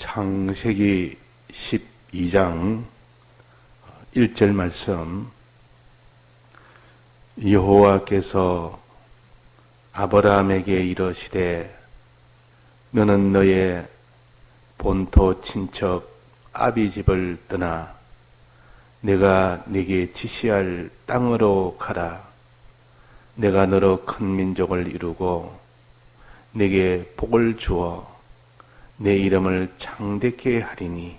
창세기 12장 1절 말씀. 여호와께서 아브라함에게 이르시되 너는 너의 본토 친척 아비집을 떠나 내가 네게 지시할 땅으로 가라. 내가 너로 큰 민족을 이루고 네게 복을 주어 내 이름을 창대케 하리니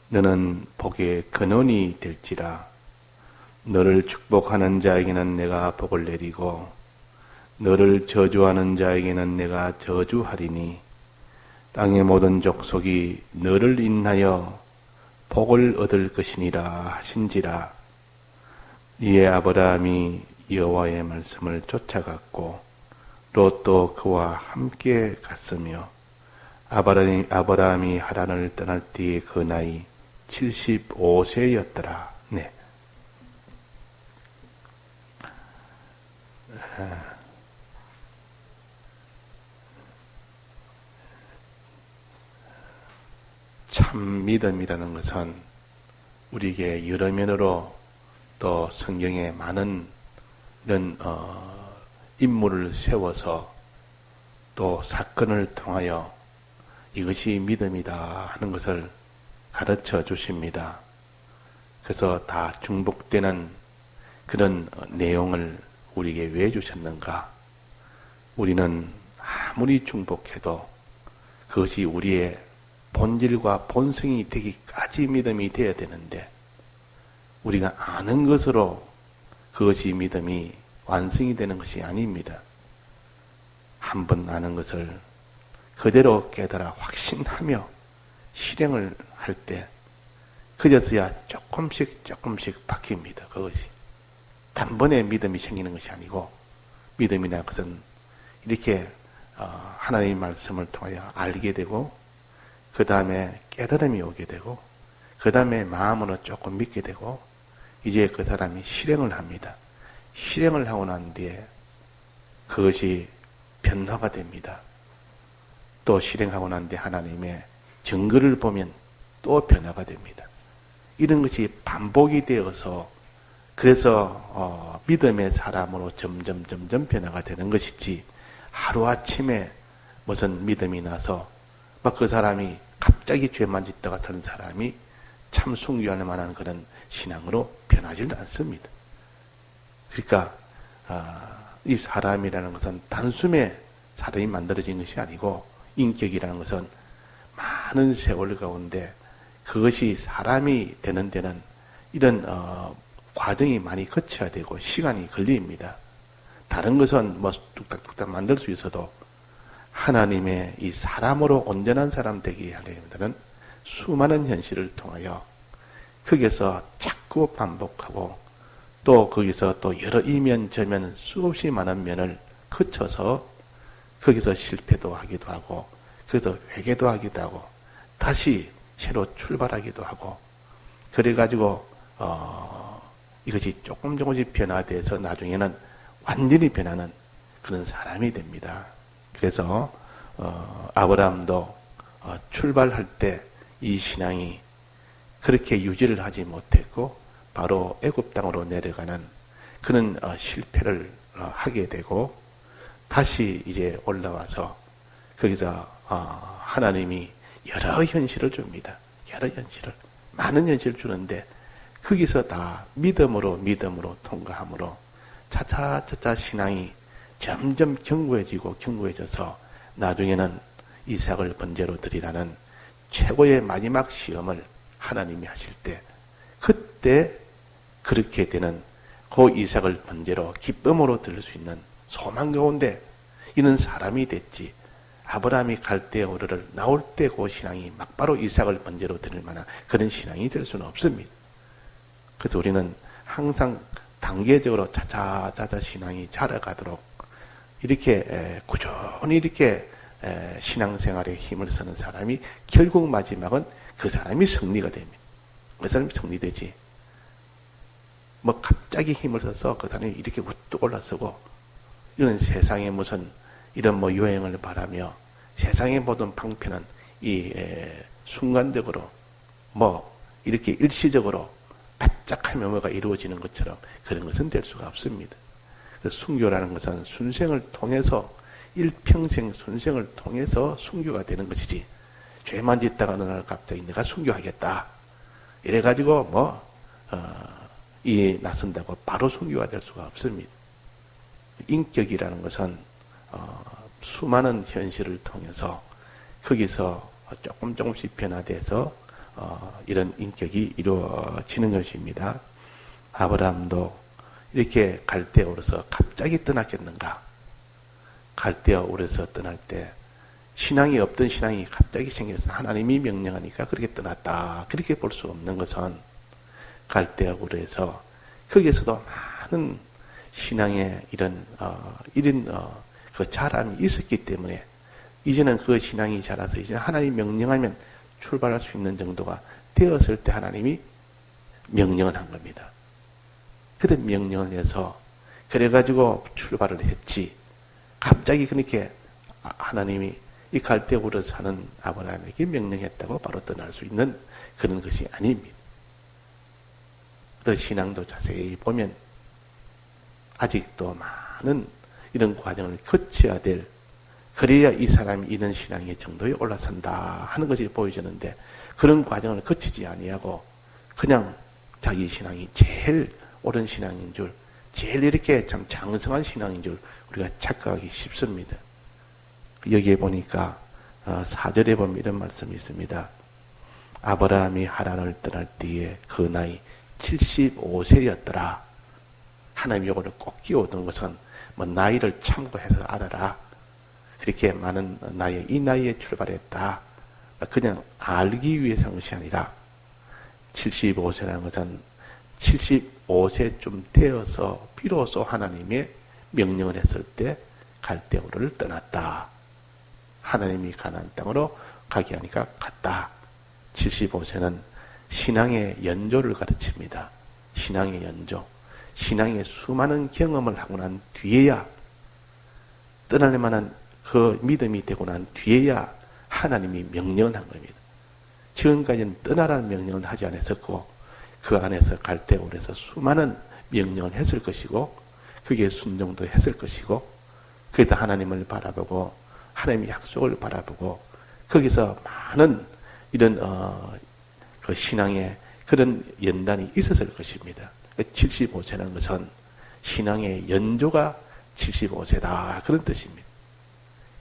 너는 복의 근원이 될지라. 너를 축복하는 자에게는 내가 복을 내리고 너를 저주하는 자에게는 내가 저주하리니 땅의 모든 족속이 너를 인하여 복을 얻을 것이니라 하신지라. 이에 아브라함이 여호와의 말씀을 쫓아갔고 롯도 그와 함께 갔으며 아브라함이 하란을 떠날 때에 그 나이 75세였더라. 네. 참 믿음이라는 것은 우리에게 여러 면으로 또 성경에 많은 이런 인물을 세워서 또 사건을 통하여 이것이 믿음이다 하는 것을 가르쳐 주십니다. 그래서 다 중복되는 그런 내용을 우리에게 왜 주셨는가? 우리는 아무리 중복해도 그것이 우리의 본질과 본성이 되기까지 믿음이 되어야 되는데 우리가 아는 것으로 그것이 믿음이 완성이 되는 것이 아닙니다. 한 번 아는 것을 그대로 깨달아 확신하며 실행을 할 때 그저서야 조금씩 바뀝니다. 그것이 단번에 믿음이 생기는 것이 아니고 믿음이라는 것은 이렇게 하나님의 말씀을 통하여 알게 되고 그 다음에 깨달음이 오게 되고 그 다음에 마음으로 조금 믿게 되고 이제 그 사람이 실행을 합니다. 실행을 하고 난 뒤에 그것이 변화가 됩니다. 또 실행하고 난 뒤에 하나님의 증거를 보면 또 변화가 됩니다. 이런 것이 반복이 되어서 그래서 믿음의 사람으로 점점 변화가 되는 것이지 하루아침에 무슨 믿음이 나서 막 그 사람이 갑자기 죄만 짓다 같은 사람이 참 숭배할 만한 그런 신앙으로 변하지 않습니다. 그러니까 이 사람이라는 것은 단숨에 사람이 만들어진 것이 아니고 인격이라는 것은 많은 세월 가운데 그것이 사람이 되는 데는 이런 과정이 많이 거쳐야 되고 시간이 걸립니다. 다른 것은 뭐 뚝딱뚝딱 만들 수 있어도 하나님의 이 사람으로 온전한 사람 되게 하려면 수많은 현실을 통하여 거기서 자꾸 반복하고 또 거기서 또 여러 이면 저면 수없이 많은 면을 거쳐서 거기서 실패도 하기도 하고 거기서 회개도 하기도 하고 다시 새로 출발하기도 하고 그래가지고 이것이 조금씩 변화돼서 나중에는 완전히 변하는 그런 사람이 됩니다. 그래서 아브라함도 출발할 때 이 신앙이 그렇게 유지를 하지 못했고 바로 애굽 땅으로 내려가는 그런 실패를 하게 되고 다시 이제 올라와서 거기서 하나님이 여러 현실을 줍니다. 여러 현실을 많은 현실을 주는데 거기서 다 믿음으로 통과함으로 차차 신앙이 점점 견고해져서 나중에는 이삭을 번제로 드리라는 최고의 마지막 시험을 하나님이 하실 때 그때 그렇게 되는 그 이삭을 번제로 기쁨으로 드릴 수 있는 소망 가운데 이런 사람이 됐지 아브라함이 갈대 오르를 나올 때 그 신앙이 막바로 이삭을 번제로 드릴 만한 그런 신앙이 될 수는 없습니다. 그래서 우리는 항상 단계적으로 차차 신앙이 자라가도록 이렇게 꾸준히 이렇게 신앙생활에 힘을 쓰는 사람이 결국 마지막은 그 사람이 승리가 됩니다. 그 사람이 승리되지. 뭐 갑자기 힘을 써서 그 사람이 이렇게 우뚝 올라서고 이런 세상에 무슨 이런 뭐 유행을 바라며 세상의 모든 방편은 순간적으로 이렇게 일시적으로 바짝하면 뭐가 이루어지는 것처럼 그런 것은 될 수가 없습니다. 그래서 순교라는 것은 순생을 통해서 일평생 순생을 통해서 순교가 되는 것이지, 죄만 짓다가 어느 날 갑자기 내가 순교하겠다 이래가지고 나선다고 바로 순교가 될 수가 없습니다. 인격이라는 것은 수많은 현실을 통해서 거기서 조금씩 변화돼서 이런 인격이 이루어지는 것입니다. 아브라함도 이렇게 갈대아우르에서 갑자기 떠났겠는가? 갈대아우르에서 떠날 때 신앙이 없던 신앙이 갑자기 생겨서 하나님이 명령하니까 그렇게 떠났다, 그렇게 볼 수 없는 것은 갈대아우르에서 거기에서도 많은 신앙의 이런 그 자람이 있었기 때문에 이제는 그 신앙이 자라서 이제 하나님 명령하면 출발할 수 있는 정도가 되었을 때 하나님이 명령을 한 겁니다. 그때 명령을 해서 그래가지고 출발을 했지, 갑자기 그렇게 하나님이 이 갈대아우르 사는 아브라함에게 명령했다고 바로 떠날 수 있는 그런 것이 아닙니다. 또 신앙도 자세히 보면 아직도 많은 이런 과정을 거쳐야 될, 그래야 이 사람이 이런 신앙의 정도에 올라선다 하는 것이 보여지는데, 그런 과정을 거치지 아니하고 그냥 자기 신앙이 제일 옳은 신앙인 줄, 제일 이렇게 참 장성한 신앙인 줄 우리가 착각하기 쉽습니다. 여기에 보니까 4절에 보면 이런 말씀이 있습니다. 아브라함이 하란을 떠날 때에 그 나이 75세였더라. 하나님이 이거를 꼭 끼워둔 것은 나이를 참고해서 알아라. 그렇게 많은 나이에, 이 나이에 출발했다. 그냥 알기 위해서 한 것이 아니라 75세라는 것은 75세쯤 되어서 비로소 하나님의 명령을 했을 때 갈대아우르를 떠났다. 하나님이 가나안 땅으로 가게 하니까 갔다. 75세는 신앙의 연조를 가르칩니다. 신앙의 연조. 신앙의 수많은 경험을 하고 난 뒤에야, 떠날 만한 그 믿음이 되고 난 뒤에야 하나님이 명령을 한 겁니다. 지금까지는 떠나라는 명령을 하지 않았었고, 그 안에서 갈대아우르에서 수많은 명령을 했을 것이고, 그게 순종도 했을 것이고, 그기다 하나님을 바라보고 하나님의 약속을 바라보고, 거기서 많은 이런 그 신앙의 그런 연단이 있었을 것입니다. 75세라는 것은 신앙의 연조가 75세다, 그런 뜻입니다.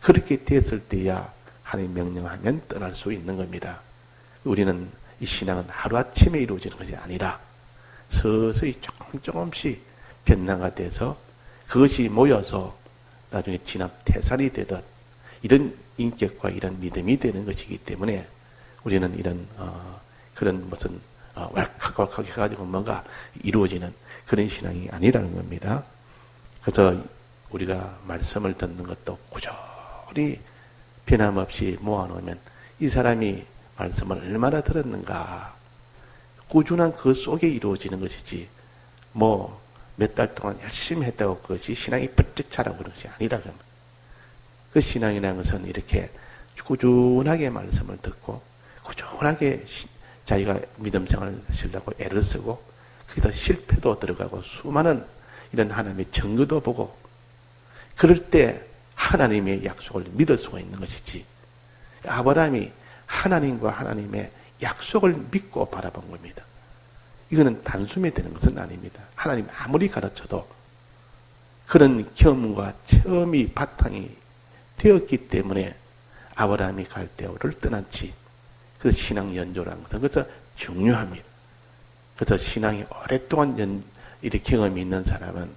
그렇게 됐을 때야 하나님 명령하면 떠날 수 있는 겁니다. 우리는 이 신앙은 하루아침에 이루어지는 것이 아니라 서서히 조금씩 변화가 돼서 그것이 모여서 나중에 진압 태산이 되듯 이런 인격과 이런 믿음이 되는 것이기 때문에 우리는 이런 그런 무슨 왈칵왈칵 해가지고 뭔가 이루어지는 그런 신앙이 아니라는 겁니다. 그래서 우리가 말씀을 듣는 것도 꾸준히 변함없이 모아놓으면 이 사람이 말씀을 얼마나 들었는가, 꾸준한 그 속에 이루어지는 것이지, 몇 달 동안 열심히 했다고 그것이 신앙이 번쩍 자라고 그런 것이 아니라 그럽니다. 그 신앙이라는 것은 이렇게 꾸준하게 말씀을 듣고 꾸준하게 자기가 믿음 생활을 하시려고 애를 쓰고, 거기서 실패도 들어가고 수많은 이런 하나님의 증거도 보고, 그럴 때 하나님의 약속을 믿을 수가 있는 것이지, 아브라함이 하나님과 하나님의 약속을 믿고 바라본 겁니다. 이거는 단숨에 되는 것은 아닙니다. 하나님 아무리 가르쳐도 그런 경험과 체험이 바탕이 되었기 때문에 아브라함이 갈대아우르를 떠났지. 그래서 신앙 연조라는 것은 그래서 중요합니다. 그래서 신앙이 오랫동안 이렇게 경험이 있는 사람은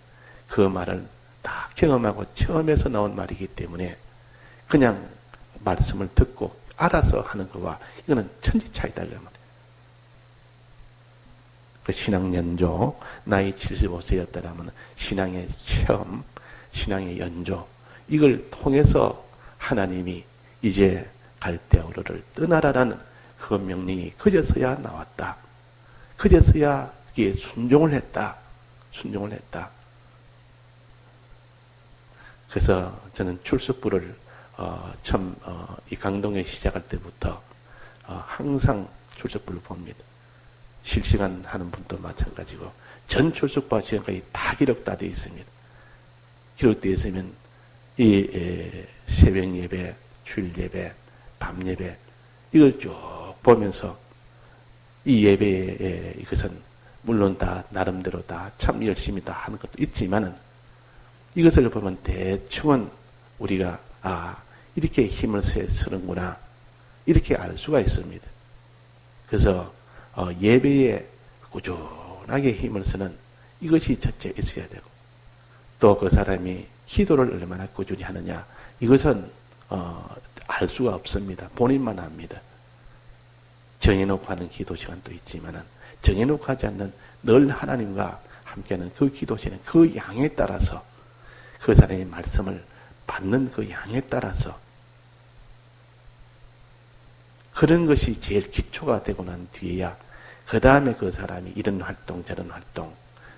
그 말을 다 경험하고 처음에서 나온 말이기 때문에 그냥 말씀을 듣고 알아서 하는 것과 이거는 천지 차이다. 그 신앙 연조, 나이 75세였다라면 신앙의 체험, 신앙의 연조, 이걸 통해서 하나님이 이제 갈대아우르를 떠나라는 그 명령이 그제서야 나왔다. 그제서야 그게 순종을 했다. 순종을 했다. 그래서 저는 출석부를 처음 이 강동에 시작할 때부터 항상 출석부를 봅니다. 실시간 하는 분도 마찬가지고 전 출석부와 지금까지 다 기록다 되어 있습니다. 기록되어 있으면 이 새벽 예배, 주일 예배, 밤 예배 이걸 쭉 보면서 이 예배에 이것은 물론 다 나름대로 다 참 열심히 다 하는 것도 있지만은 이것을 보면 대충은 우리가 이렇게 힘을 쓰는구나 이렇게 알 수가 있습니다. 그래서 예배에 꾸준하게 힘을 쓰는 이것이 첫째 있어야 되고 또 그 사람이 기도를 얼마나 꾸준히 하느냐 이것은 알 수가 없습니다. 본인만 압니다. 정해놓고 하는 기도 시간도 있지만은 정해놓고 하지 않는 늘 하나님과 함께하는 그 기도 시간 그 양에 따라서 그 사람의 말씀을 받는 그 양에 따라서 그런 것이 제일 기초가 되고 난 뒤에야 그 다음에 그 사람이 이런 활동 저런 활동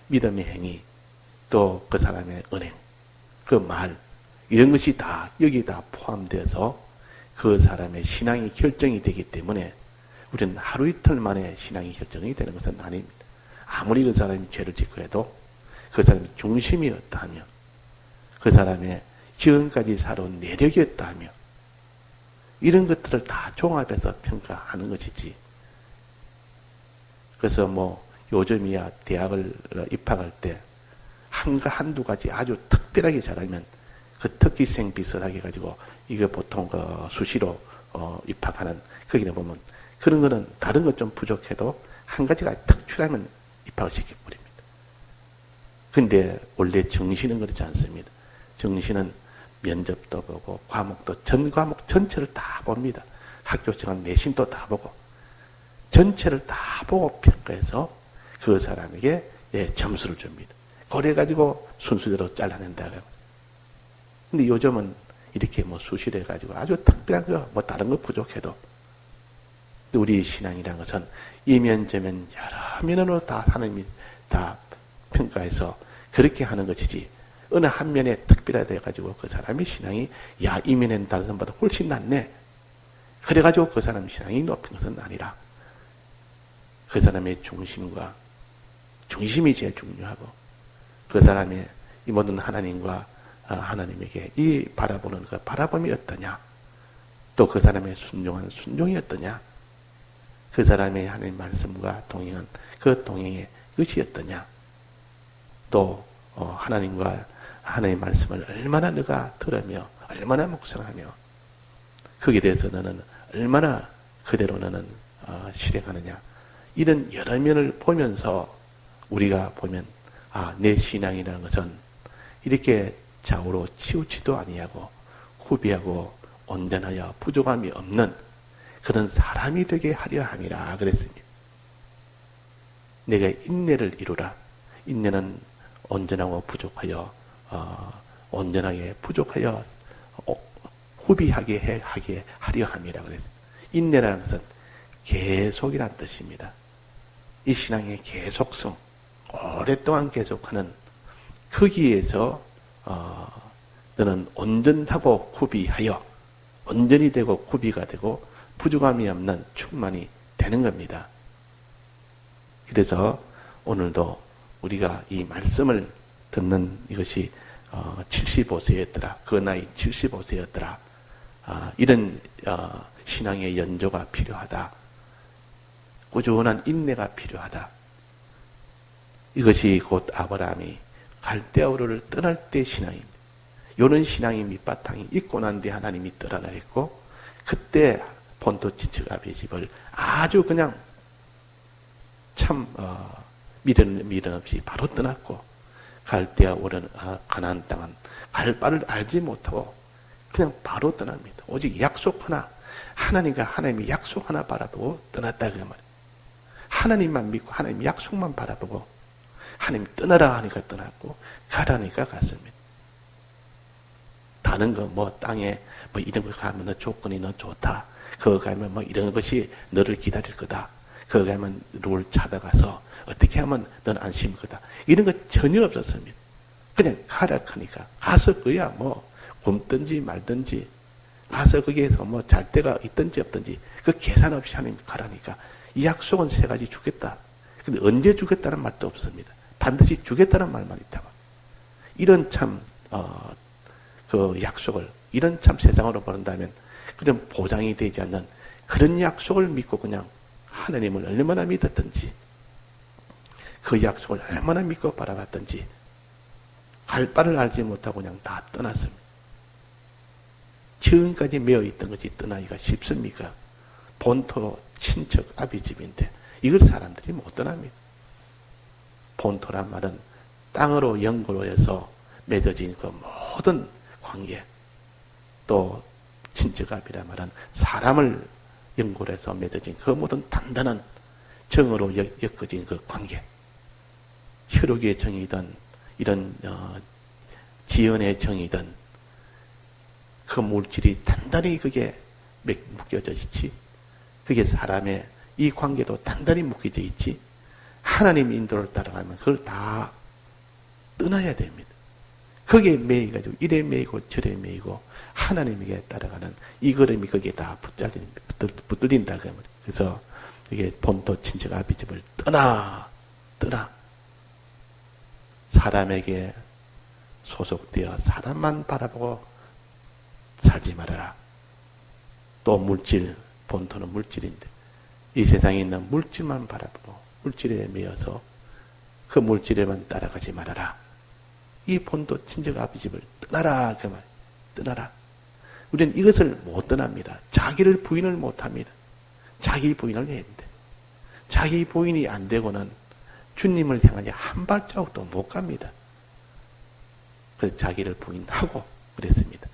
믿음의 행위 또 그 사람의 은행 그 말 이런 것이 다 여기 다 포함되어서 그 사람의 신앙이 결정이 되기 때문에 우리는 하루 이틀 만에 신앙이 결정이 되는 것은 아닙니다. 아무리 그 사람이 죄를 짓고 해도 그 사람이 중심이었다 하며 그 사람의 지금까지 살아온 내력이었다 하며 이런 것들을 다 종합해서 평가하는 것이지. 그래서 요즘이야 대학을 입학할 때 한두 가지 아주 특별하게 잘하면 그 특기생 비슷하게 가지고 이게 보통 그 수시로 입학하는 거기를 보면 그런 거는 다른 것 좀 부족해도 한 가지가 특출하면 입학을 시켜버립니다. 근데 원래 정시는 그렇지 않습니다. 정시는 면접도 보고 과목도 전 과목 전체를 다 봅니다. 학교 시간 내신도 다 보고 전체를 다 보고 평가해서 그 사람에게 점수를 줍니다. 그래가지고 순수대로 잘라낸다. 근데 요즘은 이렇게 수시해가지고 아주 특별한 거, 다른 거 부족해도 우리 신앙이라는 것은 이면저면 여러 면으로 다 하나님이 다 평가해서 그렇게 하는 것이지 어느 한 면에 특별하돼가지고 그 사람의 신앙이 이 면에는 다른 사람보다 훨씬 낫네. 그래가지고 그 사람 신앙이 높은 것은 아니라 그 사람의 중심이 제일 중요하고 그 사람의 이 모든 하나님과 하나님에게 이 바라보는 그 바라봄이 어떠냐 또 그 사람의 순종이 어떠냐 그 사람의 하나님 말씀과 동행한 그 동행의 것이 어떠냐 또 하나님과 하나님의 말씀을 얼마나 너가 들으며 얼마나 묵상하며 거기에 대해서 너는 얼마나 그대로 너는 실행하느냐 이런 여러 면을 보면서 우리가 보면 내 신앙이라는 것은 이렇게 좌우로 치우치도 아니하고 후비하고 온전하여 부족함이 없는 그런 사람이 되게 하려 함이라 그랬습니다. 내가 인내를 이루라. 인내는 온전하고 부족하여 온전하게 부족하여 후비하게 하게 하려 함이라 그랬습니다. 인내라는 것은 계속이란 뜻입니다. 이 신앙의 계속성, 오랫동안 계속하는 거기에서 너는 온전하고 구비하여 온전히 되고 구비가 되고 부족함이 없는 충만이 되는 겁니다. 그래서 오늘도 우리가 이 말씀을 듣는 이것이 75세였더라. 그 나이 75세였더라. 이런 신앙의 연조가 필요하다. 꾸준한 인내가 필요하다. 이것이 곧 아브라함이 갈대아우르를 떠날 때 신앙입니다. 이런 신앙의 밑바탕이 있고 난 뒤 하나님이 떠나라 했고 그때 본토 지척아비의 집을 아주 그냥 참 미련 없이 바로 떠났고 갈대아우르는 가나안 땅은 갈 바를 알지 못하고 그냥 바로 떠납니다. 오직 약속 하나 하나님과 하나님의 약속 하나 바라보고 떠났다 그 말이에요. 하나님만 믿고 하나님 약속만 바라보고 하나님 떠나라 하니까 떠났고 가라니까 갔습니다. 다른 거 땅에 이런 거 가면 너 조건이 너 좋다. 그거 가면 이런 것이 너를 기다릴 거다. 그거 가면 룰 찾아가서 어떻게 하면 너는 안심일 거다. 이런 거 전혀 없었습니다. 그냥 가라 하니까 가서 그야 굶든지 말든지 가서 거기에서 뭐 잘 데가 있든지 없든지 그 계산 없이 하나님 가라니까 이 약속은 3가지 주겠다. 근데 언제 주겠다는 말도 없습니다. 반드시 주겠다는 말만 있다고. 이런 참, 그 약속을, 이런 참 세상으로 보낸다면 그런 보장이 되지 않는 그런 약속을 믿고 그냥 하나님을 얼마나 믿었든지 그 약속을 얼마나 믿고 바라봤든지 갈 바를 알지 못하고 그냥 다 떠났습니다. 지금까지 매어있던 것이 떠나기가 쉽습니까? 본토 친척 아비집인데 이걸 사람들이 못 떠납니다. 본토란 말은 땅으로 연고로 해서 맺어진 그 모든 관계, 또 친척 아비란 말은 사람을 연고로 해서 맺어진 그 모든 단단한 정으로 엮어진 그 관계, 혈육의 정이든 이런 지연의 정이든 그 물질이 단단히 그게 묶여져 있지. 그게 사람의 이 관계도 단단히 묶여져 있지. 하나님 인도를 따라가면 그걸 다 떠나야 됩니다. 거기에 매이가지고 이래 매이고 저래 매이고 하나님에게 따라가는 이 걸음이 거기에 다 붙들린다. 그래서 이게 본토 친척 아비집을 떠나. 사람에게 소속되어 사람만 바라보고 살지 말아라. 또 물질, 본토는 물질인데 이 세상에 있는 물질만 바라보고 물질에 매여서 그 물질에만 따라가지 말아라. 이 본토 친척 아비집을 떠나라. 그 말, 떠나라. 우리는 이것을 못 떠납니다. 자기를 부인을 못합니다. 자기 부인을 해야 되는데 자기 부인이 안 되고는 주님을 향하여 한 발자국도 못 갑니다. 그래서 자기를 부인하고 그랬습니다.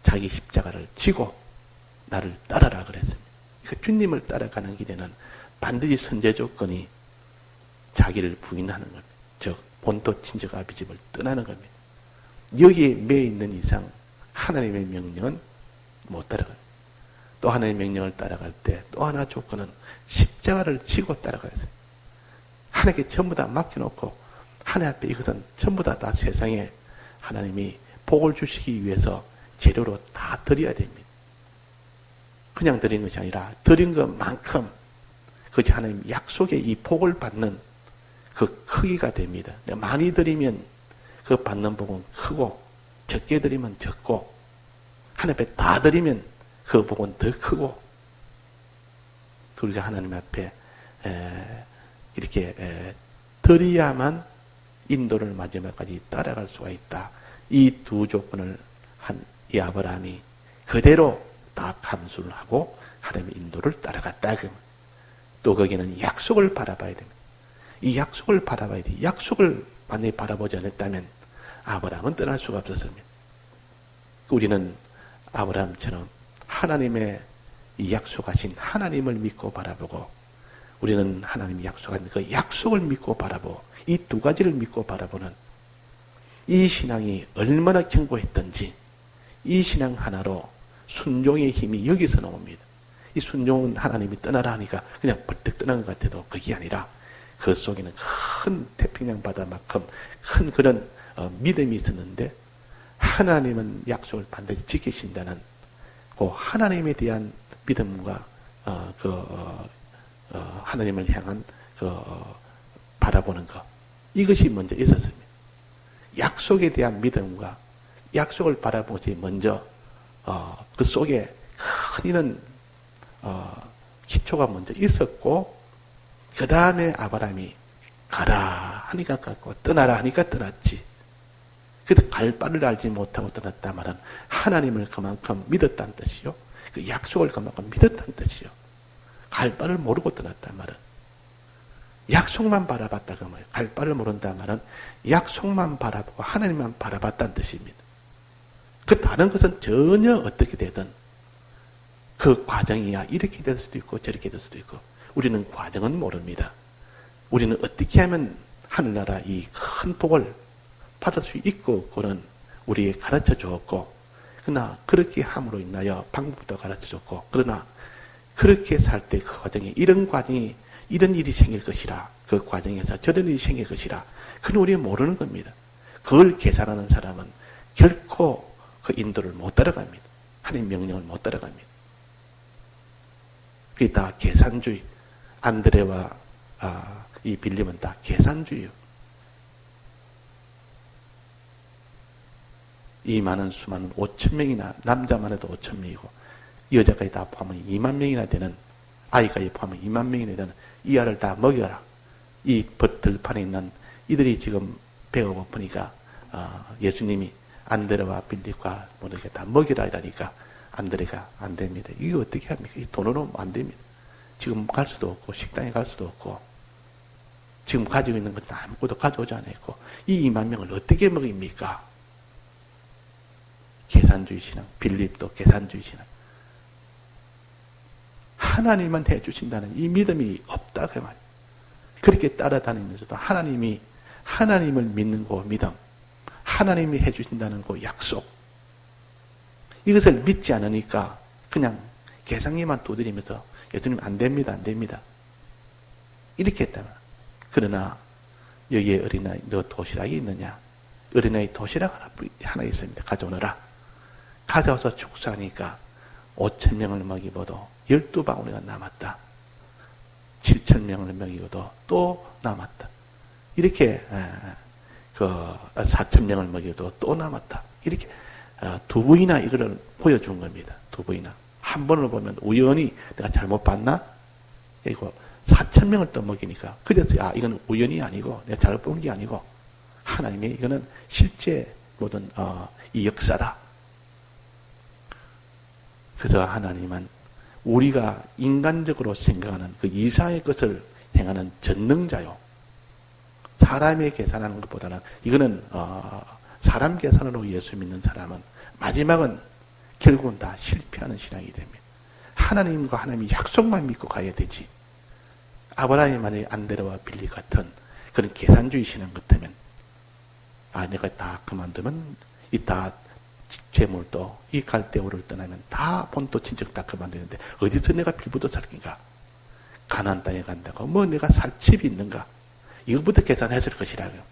자기 십자가를 지고 나를 따라라 그랬습니다. 그러니까 주님을 따라가는 길에는 반드시 선제 조건이 자기를 부인하는 겁니다. 즉 본토 친척 아비집을 떠나는 겁니다. 여기에 매여 있는 이상 하나님의 명령은 못 따라가요. 또 하나님의 명령을 따라갈 때 또 하나 조건은 십자가를 지고 따라가야 돼요. 하나님께 전부 다 맡겨놓고 하나님 앞에 이것은 전부 다 세상에 하나님이 복을 주시기 위해서 재료로 다 드려야 됩니다. 그냥 드린 것이 아니라 드린 것만큼 그것이 하나님 약속의 이 복을 받는 그 크기가 됩니다. 많이 드리면 그 받는 복은 크고 적게 드리면 적고 하나님 앞에 다 드리면 그 복은 더 크고 우리가 하나님 앞에 이렇게 드려야만 인도를 마지막까지 따라갈 수가 있다. 이 두 조건을 한 이 아브라함이 그대로 다 감수를 하고 하나님의 인도를 따라갔다. 또 거기는 약속을 바라봐야 됩니다. 이 약속을 바라봐야 돼. 약속을 만약에 바라보지 않았다면 아브라함은 떠날 수가 없었습니다. 우리는 아브라함처럼 하나님의 이 약속하신 하나님을 믿고 바라보고 우리는 하나님이 약속한 그 약속을 믿고 바라보고 이 두 가지를 믿고 바라보는 이 신앙이 얼마나 견고했던지 이 신앙 하나로 순종의 힘이 여기서 나옵니다. 이 순종은 하나님이 떠나라 하니까 그냥 벌떡 떠난 것 같아도 그게 아니라 그 속에는 큰 태평양 바다만큼 큰 그런 믿음이 있었는데 하나님은 약속을 반드시 지키신다는 그 하나님에 대한 믿음과 하나님을 향한 바라보는 것 이것이 먼저 있었습니다. 약속에 대한 믿음과 약속을 바라보지 먼저 그 속에 큰 이런 기초가 먼저 있었고 그 다음에 아브라함이 가라 하니까 갔고 떠나라 하니까 떠났지. 그래도 갈 바를 알지 못하고 떠났다 말은 하나님을 그만큼 믿었다는 뜻이요. 그 약속을 그만큼 믿었다는 뜻이요. 갈 바를 모르고 떠났다 말은 약속만 바라봤다 그 말이에요. 갈 바를 모른다 말은 약속만 바라보고 하나님만 바라봤다는 뜻입니다. 그 다른 것은 전혀 어떻게 되든 그 과정이야 이렇게 될 수도 있고 저렇게 될 수도 있고 우리는 과정은 모릅니다. 우리는 어떻게 하면 하늘나라 이 큰 복을 받을 수 있고 없고는 우리에게 가르쳐 주었고 그러나 그렇게 함으로 인하여 방법도 가르쳐 줬고 그러나 그렇게 살 때 그 과정에 이런 과정이 이런 일이 생길 것이라 그 과정에서 저런 일이 생길 것이라 그건 우리가 모르는 겁니다. 그걸 계산하는 사람은 결코 그 인도를 못 따라갑니다. 하나님 명령을 못 따라갑니다. 그게 다 계산주의. 안드레와 이 빌립은 다 계산주의요. 이 많은 수많은 5천 명이나 남자만 해도 5천 명이고 여자까지 다 포함하면 2만 명이나 되는 아이까지 포함하면 2만 명이나 되는 이 알을 다 먹여라. 이 들판에 있는 이들이 지금 배가 고프니까 예수님이 안드레와 빌립과 모두에게 다 먹이라 이라니까 안드레가 안 됩니다. 이게 어떻게 합니까? 이 돈으로 안 됩니다. 지금 갈 수도 없고 식당에 갈 수도 없고 지금 가지고 있는 것도 아무것도 가져오지 않았고 이 2만 명을 어떻게 먹입니까? 계산주의 신앙, 빌립도 계산주의 신앙. 하나님만 해주신다는 이 믿음이 없다 그 말이에요. 그렇게 따라다니면서도 하나님을 믿는 그 믿음, 하나님이 해주신다는 그 약속, 이것을 믿지 않으니까 그냥 계산기만 두드리면서 예수님 안 됩니다, 안 됩니다. 이렇게 했다면. 그러나 여기에 어린아이 너 도시락이 있느냐? 어린아이 도시락 하나 있습니다. 가져오너라. 가져와서 축사하니까 5천 명을 먹이고도 12바구니가 남았다. 7천 명을 먹이고도 또 남았다. 이렇게 4천 명을 먹여도 또 남았다. 이렇게 두 번이나 이거를 보여준 겁니다. 두 번이나. 한 번을 보면 우연히 내가 잘못 봤나? 이거 4천 명을 또 먹이니까 그래서 이건 우연이 아니고 내가 잘못 본 게 아니고 하나님의 이거는 실제 모든 이 역사다. 그래서 하나님은 우리가 인간적으로 생각하는 그 이상의 것을 행하는 전능자요. 사람의 계산하는 것보다는 이거는 사람 계산으로 예수 믿는 사람은 마지막은 결국은 다 실패하는 신앙이 됩니다. 하나님과 하나님의 약속만 믿고 가야 되지. 아브라함이 만약에 안드레와 빌립 같은 그런 계산주의 신앙 같으면 내가 다 그만두면 이따 재물도 이 갈대우를 떠나면 다 본토 친척 다 그만두는데 어디서 내가 빌부터 살 건가? 가나안 땅에 간다고 내가 살 집이 있는가? 이것부터 계산했을 것이라고요.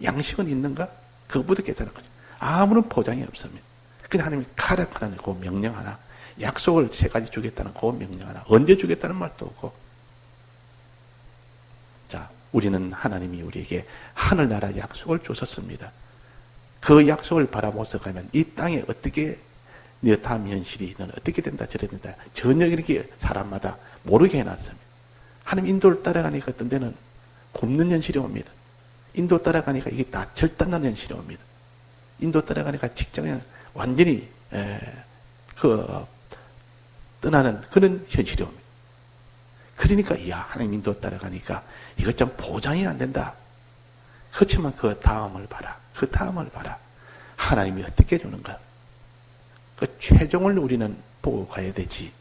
양식은 있는가? 그것부터 계산할 것이다. 아무런 보장이 없습니다. 그냥 하나님이 가라 하는 그 명령 하나, 약속을 3가지 주겠다는 그 명령 하나, 언제 주겠다는 말도 없고. 자, 우리는 하나님이 우리에게 하늘나라 약속을 주셨습니다. 그 약속을 바라보면서 가면 이 땅에 어떻게 네 다음 현실이 너는 어떻게 된다 저래 된다 전혀 이렇게 사람마다 모르게 해놨습니다. 하나님 인도를 따라가니까 어떤 데는 굶는 현실이 옵니다. 인도 따라가니까 이게 다 절단나는 현실이 옵니다. 인도 따라가니까 직장에 완전히 떠나는 그런 현실이 옵니다. 그러니까 하나님 인도 따라가니까 이것 좀 보장이 안 된다. 그렇지만 그 다음을 봐라. 그 다음을 봐라. 하나님이 어떻게 주는가? 그 최종을 우리는 보고 가야 되지.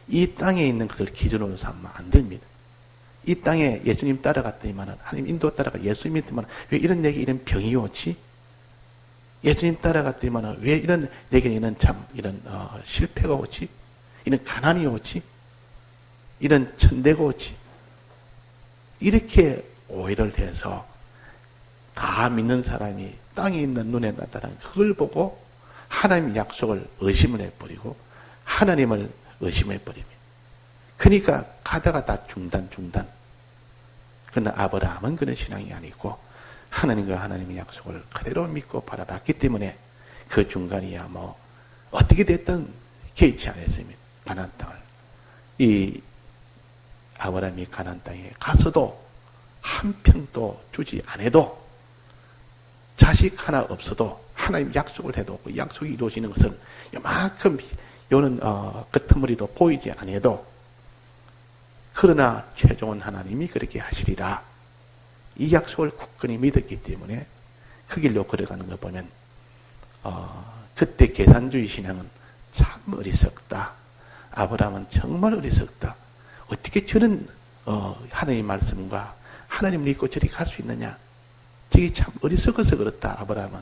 이 땅에 있는 것을 기준으로 삼으면 안 됩니다. 이 땅에 예수님 따라갔더니만은 하나님 인도 따라가 예수님 믿더만 왜 이런 내게 이런 병이 오지? 예수님 따라갔더니만은 왜 이런 내게 이런 이런 실패가 오지? 이런 가난이 오지? 이런 천대가 오지? 이렇게 오해를 해서 다 믿는 사람이 땅에 있는 눈에 나타나는 그걸 보고 하나님의 약속을 의심을 해버리고 하나님을 의심해버립니다. 그러니까 가다가 다 중단. 그러나 아브라함은 그런 신앙이 아니고 하나님과 하나님의 약속을 그대로 믿고 바라봤기 때문에 그 중간이야 어떻게 됐든 개의치 않았습니다. 가나안 땅을. 이 아브라함이 가나안 땅에 가서도 한 평도 주지 않아도 자식 하나 없어도 하나님 약속을 해도 그 약속이 이루어지는 것은 요만큼 요는 끄트머리도 보이지 않아도 그러나 최종은 하나님이 그렇게 하시리라. 이 약속을 굳건히 믿었기 때문에 그 길로 걸어가는 걸 보면 그때 계산주의 신앙은 참 어리석다. 아브라함은 정말 어리석다. 어떻게 저는 하나님의 말씀과 하나님을 믿고 저리 갈 수 있느냐. 저게 참 어리석어서 그렇다. 아브라함은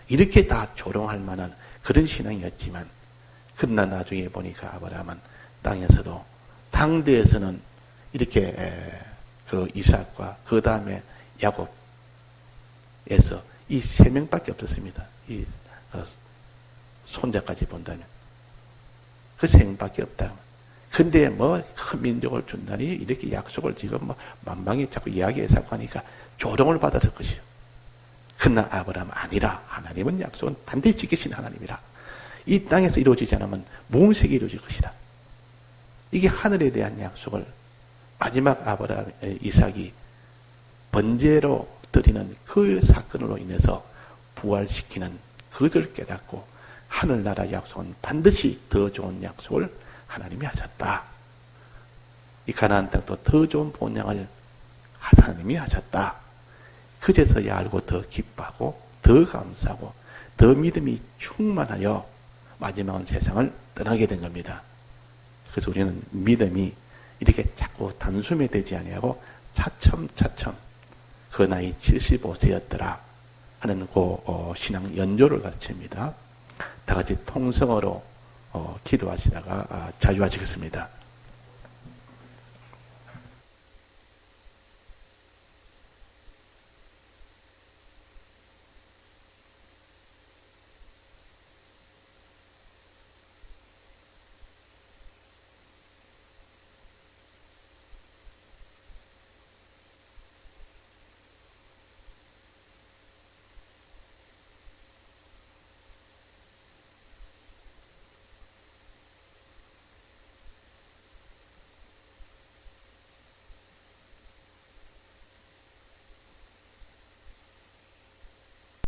이렇게 다 조롱할 만한 그런 신앙이었지만 그러나 나중에 보니까 아브라함은 땅에서도 당대에서는 이렇게 그 이삭과 그 다음에 야곱에서 이 3명밖에 없었습니다. 이 손자까지 본다면 그 생각밖에 없다. 근데 뭐 큰 민족을 준다니 이렇게 약속을 지금 뭐 만방에 자꾸 이야기해서 하니까 조롱을 받았을 것이요. 그러나 아브라함 아니라. 하나님은 약속은 반드시 지키신 하나님이라. 이 땅에서 이루어지지 않으면 무색이 이루어질 것이다. 이게 하늘에 대한 약속을 마지막 아브라함 이삭이 번제로 드리는 그 사건으로 인해서 부활시키는 그것을 깨닫고 하늘나라 약속은 반드시 더 좋은 약속을 하나님이 하셨다. 이 가나안 땅도 더 좋은 본향을 하나님이 하셨다. 그제서야 알고 더 기뻐하고 더 감사하고 더 믿음이 충만하여 마지막은 세상을 떠나게 된 겁니다. 그래서 우리는 믿음이 이렇게 자꾸 단숨에 되지 아니하고 차츰차츰 그 나이 75세였더라 하는 그 신앙 연조를 가르칩니다. 다 같이 통성어로 기도하시다가 자유하시겠습니다.